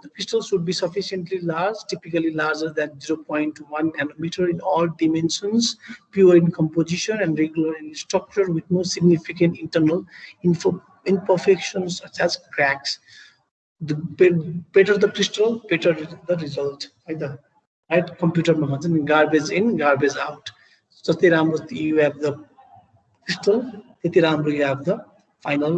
the crystals should be sufficiently large, typically larger than 0.1 nanometer in all dimensions, pure in composition and regular in structure with no significant internal imperfections such as cracks. The better the crystal, better the result. Right? Computer garbage in, garbage out. So you have the crystal, you have the final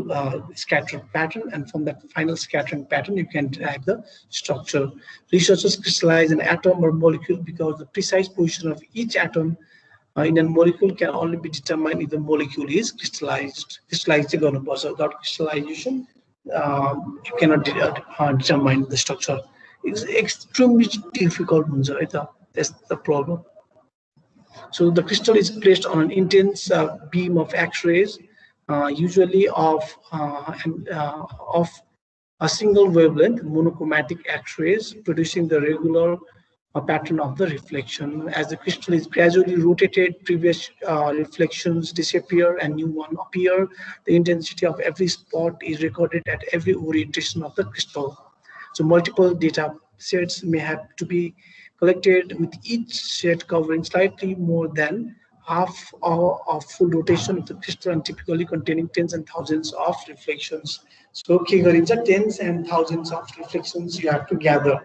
scattering pattern, and from that final scattering pattern you can derive the structure. Researchers crystallize an atom or molecule because the precise position of each atom in a molecule can only be determined if the molecule is crystallized. Crystallized without crystallization, you cannot determine the structure. It's extremely difficult. That's the problem. So the crystal is placed on an intense beam of X-rays, usually of a single wavelength, monochromatic X-rays, producing the regular pattern of the reflection. As the crystal is gradually rotated, previous reflections disappear and new one appear. The intensity of every spot is recorded at every orientation of the crystal. So multiple data sets may have to be collected, with each set covering slightly more than half of full rotation of the crystal and typically containing tens and thousands of reflections. So tens and thousands of reflections you have to gather.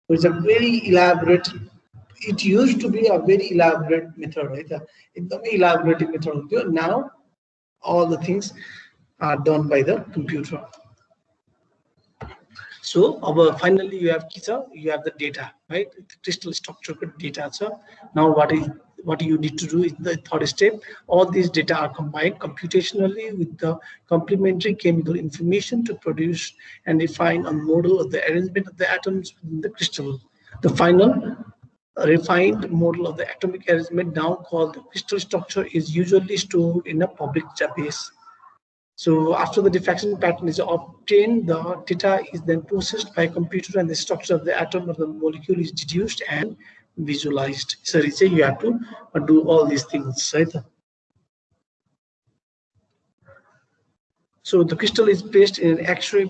So it's a very elaborate, it used to be a very elaborate method, right? It's a very elaborate method. Now all the things are done by the computer. So finally you have you have the data, right? The crystal structure data. So now what you need to do is the third step. All these data are combined computationally with the complementary chemical information to produce and refine a model of the arrangement of the atoms within the crystal. The final refined model of the atomic arrangement, now called the crystal structure, is usually stored in a public database. So after the diffraction pattern is obtained, the data is then processed by a computer and the structure of the atom or the molecule is deduced and visualized. So you have to do all these things, right? So the crystal is placed in an X-ray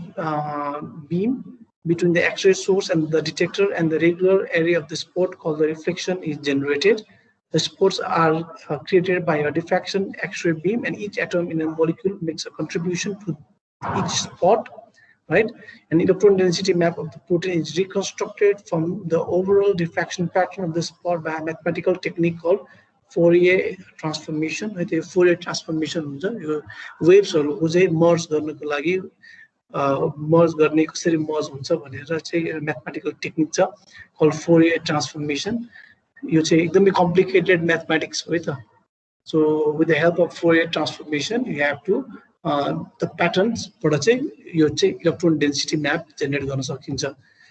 beam between the X-ray source and the detector, and the regular area of the spot called the reflection is generated. The spots are created by a diffraction X-ray beam, and each atom in a molecule makes a contribution to each spot, right? An electron density map of the protein is reconstructed from the overall diffraction pattern of the spot by a mathematical technique called Fourier transformation. Right? Fourier transformation वेव्सहरुको चाहिँ मर्ज गर्नको लागि मर्ज गर्ने कसरी मर्ज हुन्छ भनेर चाहिँ mathematical technique छ call Fourier transformation यो चाहिँ एकदमै कम्प्लिकेटेड म्याथमेटिक्स हो है त so with the help of Fourier transformation you have to the प्याटर्न्सबाट चाहिँ यो चाहिँ इलेक्ट्रोन डेन्सिटी म्याप जेनेरेट गर्न सकिन्छ.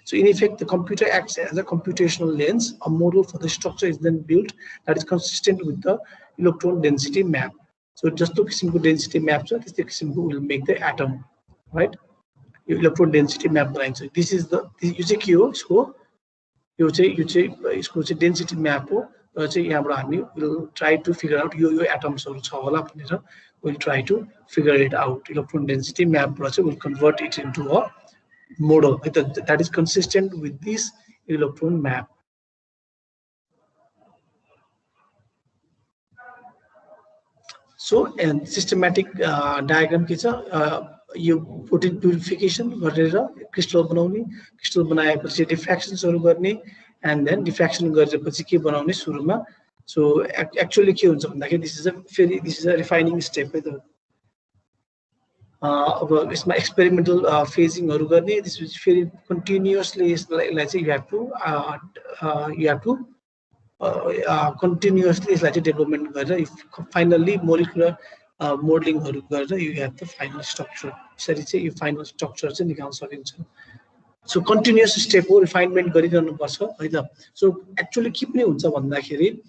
So in effect, the computer acts as a computational lens. A model for the structure is then built that is consistent with the electron density map. So just to simple density map, so this will make the atom, right? Electron density map. This is the density map. We'll try to figure out your atoms. We'll try to figure it out. Electron density map will convert it into a model that is consistent with this electron map. So, and systematic diagram you put in purification, crystal बनाउने, crystal बनाएपछि diffractions गर्ने, and then diffraction गरेपछि के बनाउने सुरुमा. So actually के हुन्छ भन्दाखेरि this is a refining step. अब यसमा experimental phasing गर्ने, this is very continuously like you have to continuously development गरेर if finally molecular modeling गरेर you have the final structure. यसरी चाहिँ यो final structure चाहिँ निकाल्न सकिन्छ. So continuous step हो, refinement गरिरहनु पर्छ है त. So actually के पनि हुन्छ भन्दाखेरि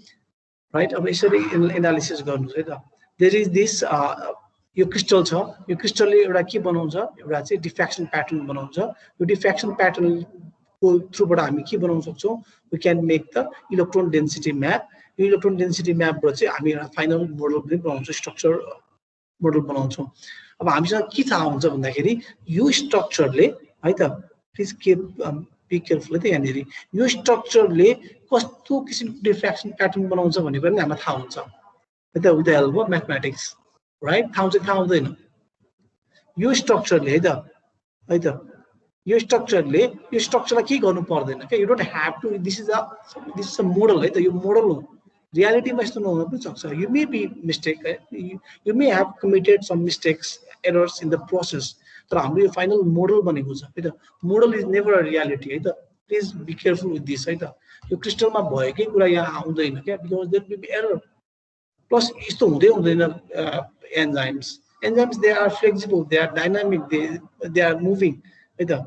right अब यसरी analysis गर्नु है त. There is this यो क्रिस्टल छ, यो क्रिस्टलले एउटा के बनाउँछ, एउटा चाहिँ डिफ्र्याक्सन प्याटर्न बनाउँछ. यो डिफ्र्याक्सन प्याटर्नको थ्रुबाट हामी के बनाउन सक्छौं, we can make the electron density map. यो इलेक्ट्रोन डेन्सिटी म्यापबाट चाहिँ हामी एउटा फाइनल मोडल पनि बनाउँछौं, स्ट्रक्चर मोडल बनाउँछौं. अब हामीसँग के थाहा हुन्छ भन्दाखेरि यो स्ट्रक्चरले है त, प्लिज बी केयरफुल है त, यहाँनेरि यो स्ट्रक्चरले कस्तो किसिमको डिफ्र्याक्सन प्याटर्न बनाउँछ भन्ने पनि हामीलाई थाहा हुन्छ है त, with the help of mathematics. Right? यो स्ट्रक्चरले है त, यो स्ट्रक्चरले यो स्ट्रक्चरलाई के गर्नु पर्दैन के. You don't have to, this is a model है त, यो मोडल हो. रियालिटीमा यस्तो नहुन पनि सक्छ. You may be mistake, you may have committed some mistakes, errors in the process, तर हाम्रो यो फाइनल मोडल बनेको छ है त. Model is never a reality है त. Please be careful with this है त. यो क्रिस्टलमा भएकै कुरा यहाँ आउँदैन क्या, because there will be error. Plus यस्तो हुँदै हुँदैन enzymes they are flexible, they are dynamic, they are moving है त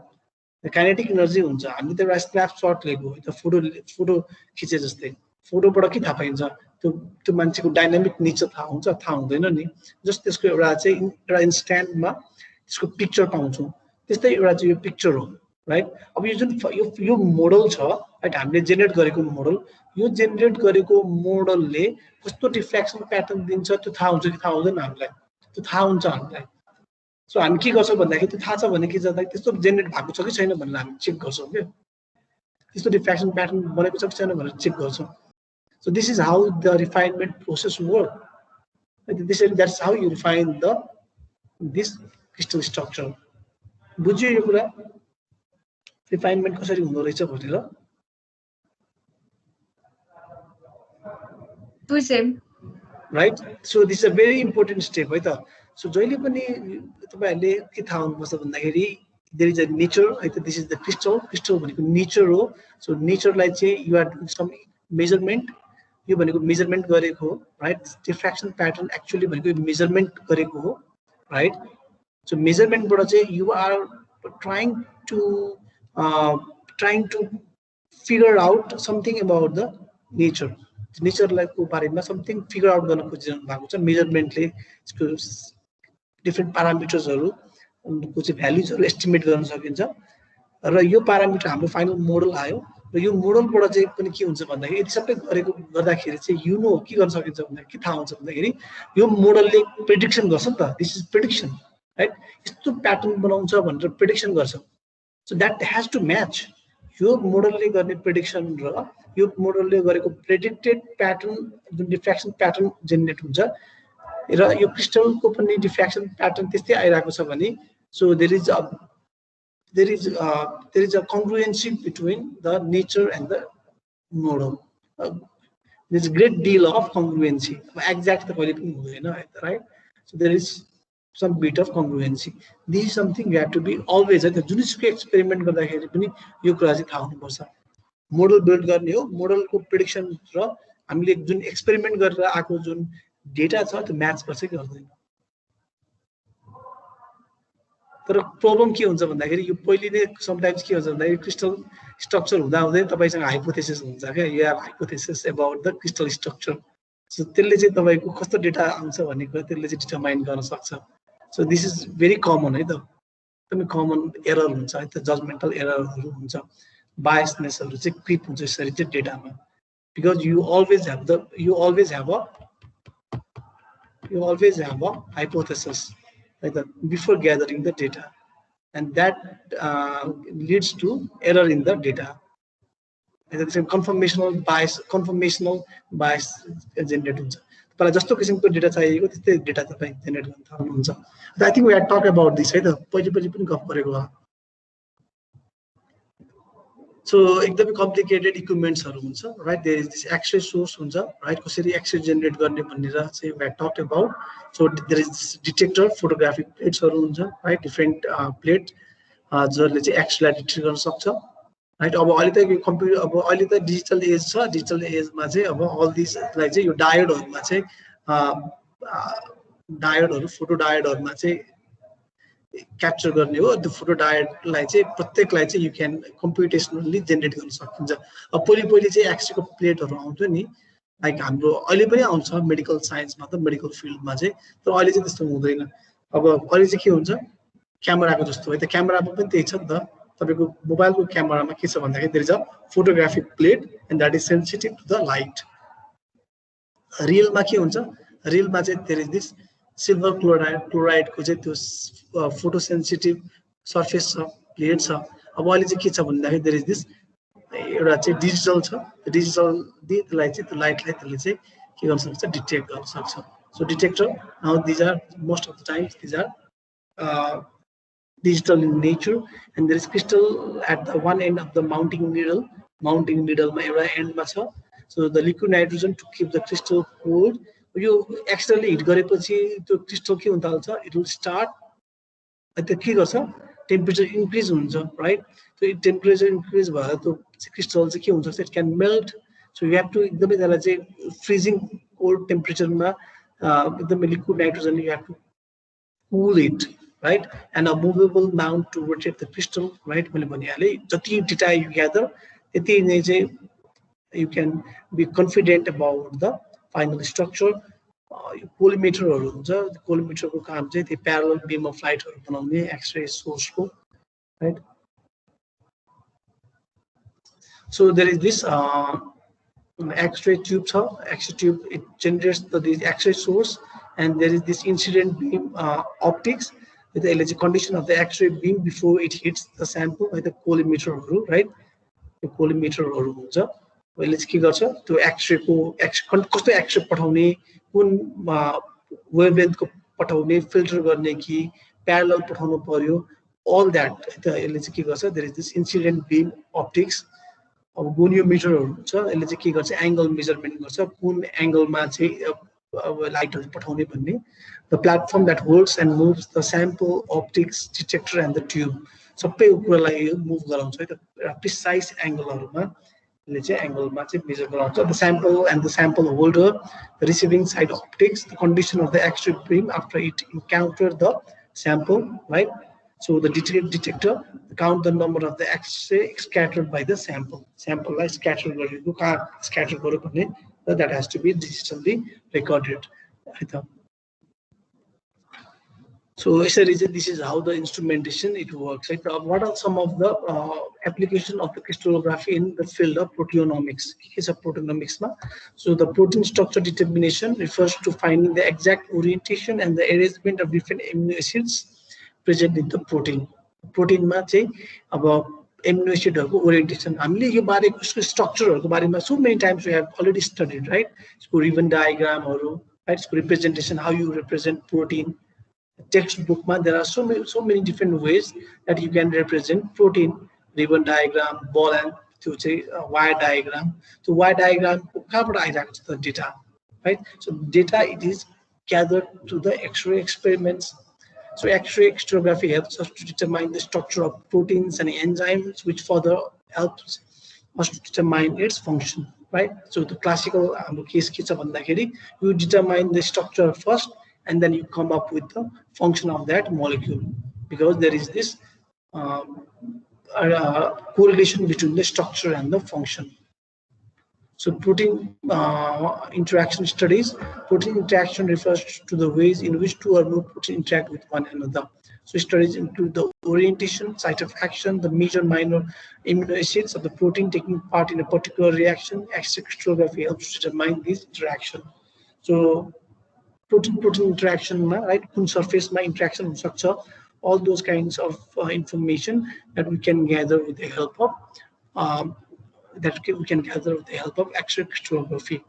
काइनेटिक एनर्जी हुन्छ हामीले त एउटा स्न्यापसट लिएको त्यो फोटो खिचे जस्तै फोटोबाट के थाहा पाइन्छ त्यो मान्छेको डाइनामिक नेचर थाहा हुन्छ थाहा हुँदैन नि जस्ट त्यसको एउटा चाहिँ एउटा इन्स्ट्यान्टमा त्यसको पिक्चर पाउँछौँ त्यस्तै एउटा चाहिँ यो पिक्चर हो राइट अब यो जुन यो मोडल छ राइट हामीले जेनेरेट गरेको मोडल यो जेनेरेट गरेको मोडलले कस्तो डिफ्र्याक्सन प्याटर्न दिन्छ त्यो थाहा हुन्छ कि थाहा हुँदैन हामीलाई त्यो थाहा हुन्छ हामीलाई सो हामी के गर्छौँ भन्दाखेरि त्यो थाहा छ भने के जाँदा त्यस्तो जेनेरेट भएको छ कि छैन भनेर हामी चेक गर्छौँ क्या त्यस्तो डिफ्र्याक्सन प्याटर्न बनेको छ कि छैन भनेर चेक गर्छौँ so this is how the refinement process work that's how you refine the this crystal structure बुझ्यो यो कुरा रिफाइनमेन्ट कसरी हुँदो रहेछ भनेर बुझेँ right so this is a very important step है त सो जहिले पनि तपाईहरुले के थाहा हुनुपर्छ भन्दाखेरि देयर इज अ नेचर है त दिस इज द क्रिस्टल भनेको नेचर हो सो नेचरलाई चाहिँ यु आर सम मेजरमेन्ट यो भनेको मेजरमेन्ट गरेको हो राइट डिफ्र्याक्सन प्याटर्न एक्चुअली भनेको मेजरमेन्ट गरेको हो राइट सो मेजरमेन्टबाट चाहिँ you are trying to figure out something about the nature नेचरलाई को बारेमा समथिङ फिगर आउट गर्न खोजिरहनु भएको छ मेजरमेन्टले यसको डिफ्रेन्ट प्यारामिटर्सहरु को चाहिँ भ्यालुजहरु एस्टिमेट गर्न सकिन्छ र यो प्यारामिटर हाम्रो फाइनल मोडल आयो र यो मोडलबाट चाहिँ पनि के हुन्छ भन्दाखेरि यति सबै गर्दाखेरि चाहिँ यु नो के गर्न सकिन्छ भन्दाखेरि के थाहा हुन्छ भन्दाखेरि यो मोडलले प्रेडिक्सन गर्छ नि त दिस इज प्रेडिक्सन राइट यस्तो प्याटर्न बनाउँछ भनेर प्रेडिक्सन गर्छ so that has to match यो मोडलले गर्ने प्रेडिक्सन र यो मोडलले गरेको प्रेडिक्टेड प्याटर्न जुन डिफ्र्याक्सन प्याटर्न जेनेरेट हुन्छ र यो क्रिस्टलको पनि डिफ्र्याक्सन प्याटर्न त्यस्तै आइरहेको छ भने so there is a congruency between the nature and the model there is great deal of congruency exact त कहिले पनि हुँदैन right so there is some bit of congruency. This is something we have to be always at the जुनसुकै experiment गर्दाखेरि पनि यो कुरा चाहिँ थाहा हुनुपर्छ मोडल बिल्ड गर्ने हो मोडलको प्रेडिक्सन र हामीले जुन एक्सपेरिमेन्ट गरेर आएको जुन डेटा छ त्यो म्याच गर्छ कि गर्दैन तर प्रब्लम के हुन्छ भन्दाखेरि यो पहिले नै समटाइम्स के हुन्छ भन्दाखेरि क्रिस्टल स्ट्रक्चर हुँदा हुँदै तपाईसँग हाइपोथेसिस हुन्छ क्या you have hypothesis about the crystal structure so त्यसले चाहिँ तपाईको कस्तो डेटा आउँछ भन्ने कुरा त्यसले चाहिँ डिटरमाइन गर्न सक्छ so this is very common है त एकदमै कमन एरर हुन्छ है त जजमेन्टल एररहरू हुन्छ बायसनेसहरू चाहिँ क्रिप हुन्छ यसरी चाहिँ डेटामा because you always have a hypothesis है त before gathering the data and that leads to error in the data confirmational bias generate हुन्छ तपाईँलाई जस्तो किसिमको डेटा चाहिएको त्यस्तै डेटा तपाईँ जेनेरेट गर्न सक्नुहुन्छ I think we had talk about this है त पहिले पनि गफ गरेको हो सो एकदमै कम्प्लिकेटेड इक्विपमेन्ट्सहरू हुन्छ right there is this X-ray source हुन्छ राइट कसरी एक्सरे जेनेरेट गर्ने भनेर चाहिँ we had talk about so there is detector photographic प्लेट्सहरू हुन्छ राइट डिफ्रेन्ट प्लेट जसले चाहिँ एक्सरेलाई डिटेक्ट गर्न सक्छ राइट अब अहिले त यो कम्प्युटर अब अहिले त डिजिटल एज छ डिजिटल एजमा चाहिँ अब अल दिसलाई चाहिँ यो डायोडहरुमा चाहिँ डायोडहरु फोटो डायोडहरुमा चाहिँ क्याप्चर गर्ने हो त्यो फोटो डायोडलाई चाहिँ प्रत्येकलाई चाहिँ यु क्यान कम्प्युटेसनली जेनेरेट गर्न सकिन्छ अब पहिले चाहिँ एक्सरेको प्लेटहरु आउँथ्यो नि लाइक हाम्रो अहिले पनि आउँछ मेडिकल साइन्समा त मेडिकल फिल्डमा चाहिँ तर अहिले चाहिँ त्यस्तो हुँदैन अब अहिले चाहिँ के हुन्छ क्यामेराको जस्तो है त क्यामेरामा पनि त्यही छ नि त तपाईको मोबाइलको क्यामेरामा के छ भन्दाखेरि there is a photographic plate and that is sensitive to the light रियलमा के हुन्छ रियलमा चाहिँ देयर इज दिस सिल्भर क्लोराइडको चाहिँ त्यो फोटो सेन्सिटिभ सर्फेस छ प्लेट छ अब अहिले चाहिँ के छ भन्दाखेरि देयर इज दिस एउटा चाहिँ डिजिटल छ डिजिटल त्यसलाई चाहिँ त्यो लाइटलाई त्यसले चाहिँ के गर्न सक्छ डिटेक्ट गर्न सक्छ so detector now these are most of the times these are digital in nature and there is crystal at the one end of the mounting needle ma एउटा एन्डमा छ so the liquid nitrogen to keep the crystal cool यो externally hit गरेपछि त्यो crystal के हुन थाल्छ it will start त्यो के गर्छ टेम्परेचर इन्क्रिज हुन्छ राइट त्यो टेम्परेचर इन्क्रिज भएर त्यो क्रिस्टल चाहिँ के हुन्छ it can melt so you have to एकदमै त्यसलाई चाहिँ freezing cold temperature the liquid nitrogen you have to cool it, right? And a movable mount to rotate the crystal, right? Jati data you gather, you can be confident about the final structure. Collimator the collimator को काम चाहिँ the parallel beam of light बनाउने X-ray source को, right? So there is this X-ray tube, X-ray tube, it generates the X-ray source, and there is this incident beam optics with the allergic condition of the X-ray beam before it hits the sample by the collimator, right? The collimator हुन्छ अहिले चाहिँ के गर्छ त्यो X-ray को कस्तो X-ray पठाउने कुन wavelength को पठाउने फिल्टर गर्ने कि parallel पठाउनु पर्यो, all that यसले चाहिँ के गर्छ, there is this incident beam optics. अब गोनियोमिटरहरु हुन्छ यसले चाहिँ के गर्छ एंगल मेजरमेन्ट गर्छ कुन एंगलमा चाहिँ लाइटहरु पठाउने भन्ने. The platform that holds and moves the sample, optics, detector and the tube सबै कुरालाई मुभ गराउँछ है त प्रिसाइज एंगलहरुमा यसले चाहिँ एंगलमा चाहिँ मेजर गराउँछ. The sample and the sample holder, the receiving side optics, the condition of the X-ray beam after it encountered the sample, right? So the detector count the number of the X-ray scattered by the sample. Sample like scattered that has to be digitally recorded. So this is how the instrumentation it works. Right? What are some of the application of the crystallography in the field of proteomics? Here's a proteomics. So the protein structure determination refers to finding the exact orientation and the arrangement of different amino acids present in the protein. Protein ma chai aba amino acid orientation हामीले यो बारे उसको structure को बारेमा so many times we have already studied, right? So ribbon diagram right? So representation, how you represent protein. Textbook ma there are so many different ways that you can represent protein. Ribbon diagram, ball and to say wire diagram. So wire diagram कहाँबाट आइरहेको छ the data, right? So data it is gathered through the X-ray experiments. So X-ray crystallography helps us to determine the structure of proteins and enzymes, which further helps us to determine its function, right? So the classical case you determine the structure first, and then you come up with the function of that molecule, because there is this correlation between the structure and the function. So protein interaction studies. Protein interaction refers to the ways in which two or more proteins interact with one another. So studies include the orientation, site of action, the major minor amino acids of the protein taking part in a particular reaction. X-ray crystallography helps to determine this interaction. So protein interaction, right? Surface interaction structure, all those kinds of information that we can gather with the help of X-ray crystallography.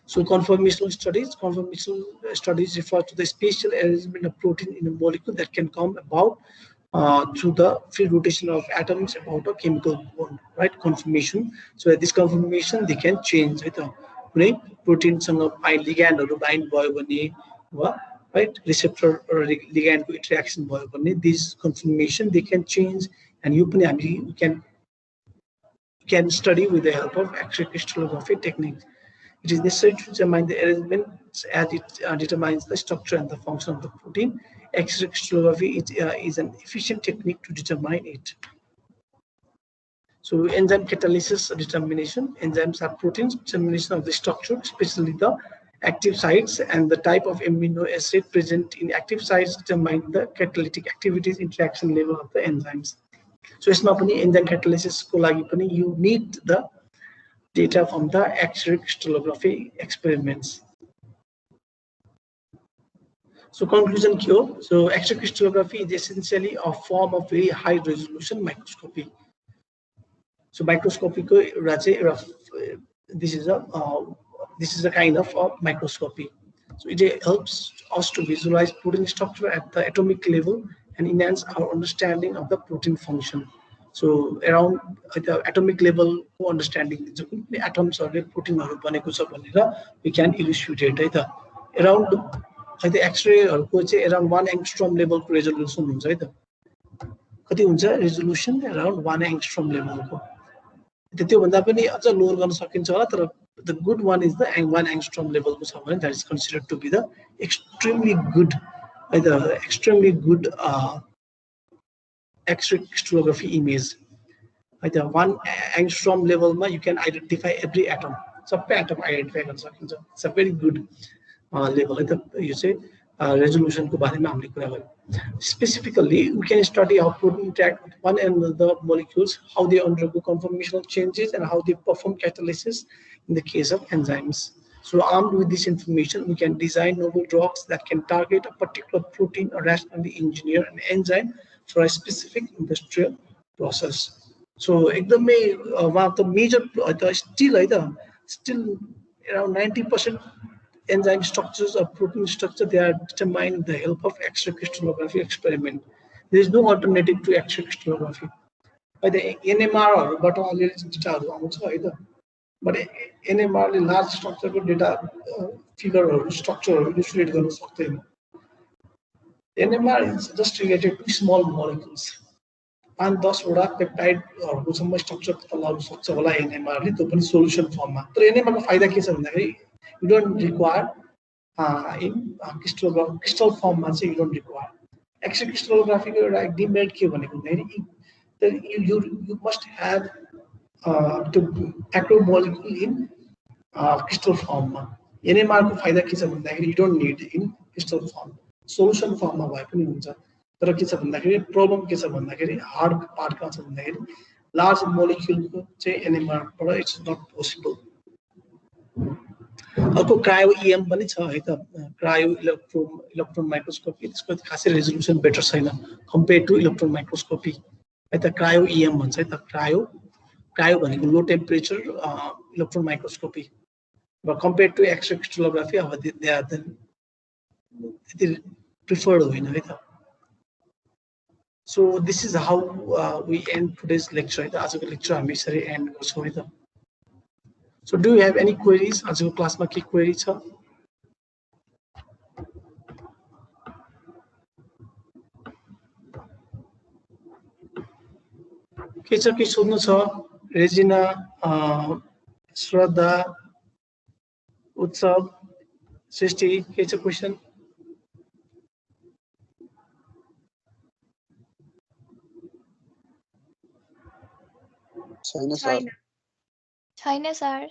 So conformational studies refer to the spatial arrangement of protein in a molecule that can come about through the free rotation of atoms about a chemical bond, right? Conformation. So at this conformation, they can change. Right? Protein ligand or bind right? Receptor or ligand interaction. These conformation they can change, and you can study with the help of X-ray crystallography techniques. It is necessary to determine the arrangement as it determines the structure and the function of the protein. X-ray crystallography is an efficient technique to determine it. So enzyme catalysis determination. Enzymes are proteins. Determination of the structure, especially the active sites and the type of amino acid present in active sites, determine the catalytic activities interaction level of the enzymes. So it's not only enzyme catalysis you need the data from the X-ray crystallography experiments. So conclusion here. So X-ray crystallography is essentially a form of very high resolution microscopy. So microscopy this is a kind of microscopy. So it helps us to visualize protein structure at the atomic level and enhance our understanding of the protein function. So around the atomic level understanding the atoms or the protein we can elucidate around the X-ray or around 1 angstrom level resolution resolution around 1 angstrom level. त्यो भन्दा पनि अझ lower गर्न सकिन्छ होला तर The good one is the 1 angstrom level, that is considered to be the extremely good, X-ray crystallography image. Like the 1 angstrom level, you can identify every atom. Sabai atom identify गर्न सकिन्छ. It's a very good level. Like the you say resolution को बारेमा हामीले कुरा गर्यौं. Specifically, we can study how protein interact with one another molecules, how they undergo conformational changes, and how they perform catalysis in the case of enzymes. So armed with this information, we can design novel drugs that can target a particular protein or rationally engineer an enzyme for a specific industrial process. So one of the major still around 90% enzyme structures or protein structure, they are determined with the help of X-ray crystallography experiment. There is no alternative to X-ray crystallography. By the NMR but already data but NMR large structure data figure or structure elucidate गर्न सक्दैन. NMR is just related to small molecules. 5-10 पेप्टाइडहरुको structure पत्ता लगाउन सक्छ होला NMR ले, त्यो पनि solution फर्ममा. तर NMR को फाइदा के छ भन्दाखेरि you don't require in crystal form you don't require. X-ray crystallography को एउटा डिमेरिट के भनेको भन्दाखेरि you must have the macromolecule in crystal form. NMR को फाइदा के छ भन्दाखेरि you don't need in crystal form. Solution form मा भए पनि हुन्छ. तर के छ भन्दाखेरि प्रब्लम के छ भन्दाखेरि हार्ड पार्ट कहाँ छ भन्दाखेरि लार्ज मोलिक्युल को चाहिँ NMR बाट इट्स नट पोसिबल. अर्को क्रायो EM पनि छ है त, क्रायो इलेक्ट्रोन माइक्रोस्कोपी. त्यसको खासै रेजोल्युसन बेटर छैन कम्पेयर टु इलेक्ट्रोन माइक्रोस्कोपी है त. क्रायो EM भन्छ है त. क्रायो भनेको लो टेम्परेचर इलेक्ट्रोन माइक्रोस्कोपी र कम्पेयर टु एक्स-रे क्रिस्टलोग्राफी अब दे आर द प्रिफर्ड होइन है त. So this is how we end today's lecture. आजको लेक्चर हामी यसरी एन्ड गर्छौं है त. So do you have any queries? आजको क्लासमा के क्वेरी छ? के छ के सोध्नु छ? रेजिना, श्रद्धा, उत्सव, सृष्टि, के छ क्वेशन? छैन सर.